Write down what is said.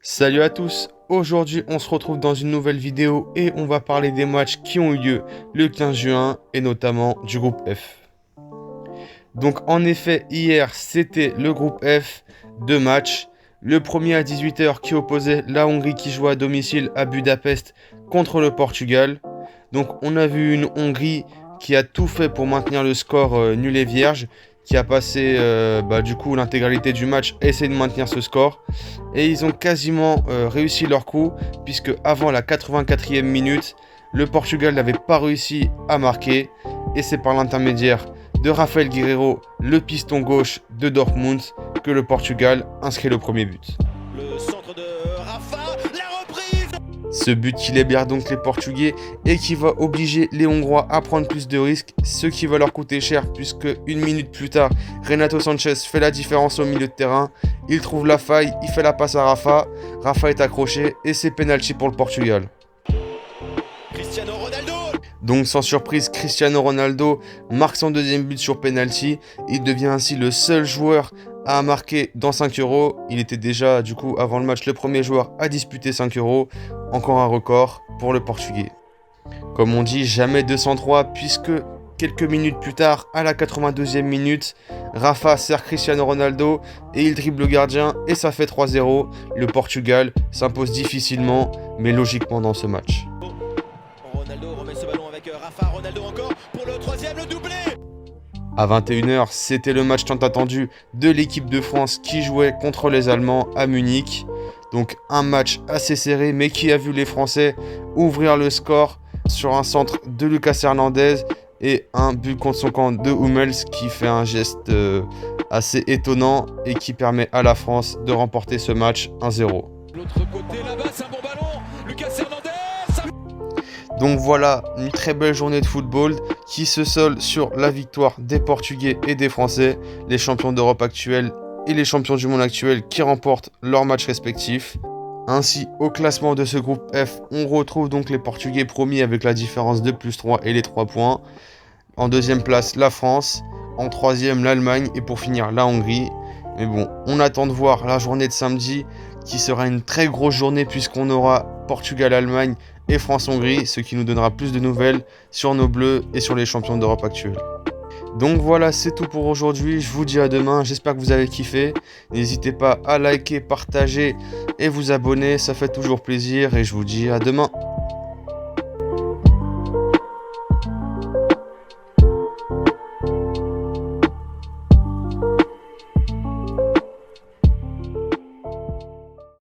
Salut à tous, aujourd'hui on se retrouve dans une nouvelle vidéo et on va parler des matchs qui ont eu lieu le 15 juin et notamment du groupe F. Donc en effet hier c'était le groupe F, deux matchs. Le premier à 18h qui opposait la Hongrie qui jouait à domicile à Budapest contre le Portugal. Donc on a vu une Hongrie qui a tout fait pour maintenir le score nul et vierge, qui a passé du coup l'intégralité du match à essayer de maintenir ce score. Et ils ont quasiment réussi leur coup, puisque avant la 84e minute, le Portugal n'avait pas réussi à marquer. Et c'est par l'intermédiaire de Rafael Guerreiro, le piston gauche de Dortmund, que le Portugal inscrit le premier but. Le centre de Rafa, la reprise. Ce but qui libère donc les Portugais et qui va obliger les Hongrois à prendre plus de risques, ce qui va leur coûter cher puisque une minute plus tard, Renato Sanchez fait la différence au milieu de terrain, il trouve la faille, il fait la passe à Rafa, Rafa est accroché et c'est penalty pour le Portugal. Cristiano Ronaldo. Donc sans surprise, Cristiano Ronaldo marque son deuxième but sur penalty, il devient ainsi le seul joueur à marquer dans 5 euros. Il était déjà du coup avant le match le premier joueur à disputer 5 euros, encore un record pour le Portugais. Comme on dit, jamais 203 puisque quelques minutes plus tard, à la 82e minute, Rafa sert Cristiano Ronaldo et il dribble le gardien et ça fait 3-0. Le Portugal s'impose difficilement mais logiquement dans ce match. Ronaldo remet ce ballon avec Rafa, Ronaldo encore pour le troisième, le doublé. À 21h, c'était le match tant attendu de l'équipe de France qui jouait contre les Allemands à Munich. Donc un match assez serré mais qui a vu les Français ouvrir le score sur un centre de Lucas Hernandez et un but contre son camp de Hummels qui fait un geste assez étonnant et qui permet à la France de remporter ce match 1-0. L'autre côté là-bas, c'est un bon ballon. Lucas Hernandez. Donc voilà, une très belle journée de football qui se solde sur la victoire des Portugais et des Français, les champions d'Europe actuels et les champions du monde actuels qui remportent leurs matchs respectifs. Ainsi, au classement de ce groupe F, on retrouve donc les Portugais promis avec la différence de +3 et les 3 points. En deuxième place, la France. En troisième, l'Allemagne. Et pour finir, la Hongrie. Mais bon, on attend de voir la journée de samedi qui sera une très grosse journée puisqu'on aura Portugal-Allemagne et France-Hongrie, ce qui nous donnera plus de nouvelles sur nos bleus et sur les champions d'Europe actuels. Donc voilà, c'est tout pour aujourd'hui, je vous dis à demain, j'espère que vous avez kiffé. N'hésitez pas à liker, partager et vous abonner, ça fait toujours plaisir et je vous dis à demain.